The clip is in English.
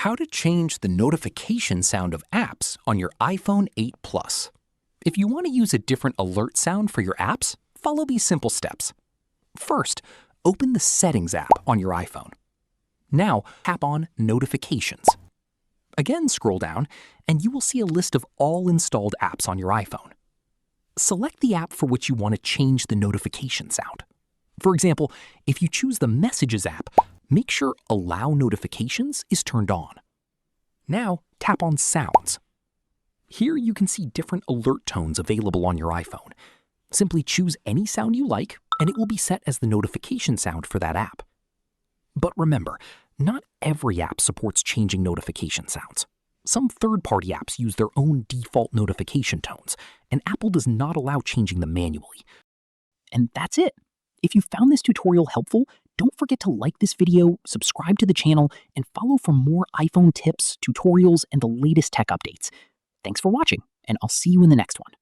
How to change the notification sound of apps on your iPhone 8 Plus. If you want to use a different alert sound for your apps, follow these simple steps. First, open the Settings app on your iPhone. Now, tap on Notifications. Again, scroll down, and you will see a list of all installed apps on your iPhone. Select the app for which you want to change the notification sound. For example, if you choose the Messages app, make sure Allow Notifications is turned on. Now, tap on Sounds. Here you can see different alert tones available on your iPhone. Simply choose any sound you like, and it will be set as the notification sound for that app. But remember, not every app supports changing notification sounds. Some third-party apps use their own default notification tones, and Apple does not allow changing them manually. And that's it. If you found this tutorial helpful, don't forget to like this video, subscribe to the channel, and follow for more iPhone tips, tutorials, and the latest tech updates. Thanks for watching, and I'll see you in the next one.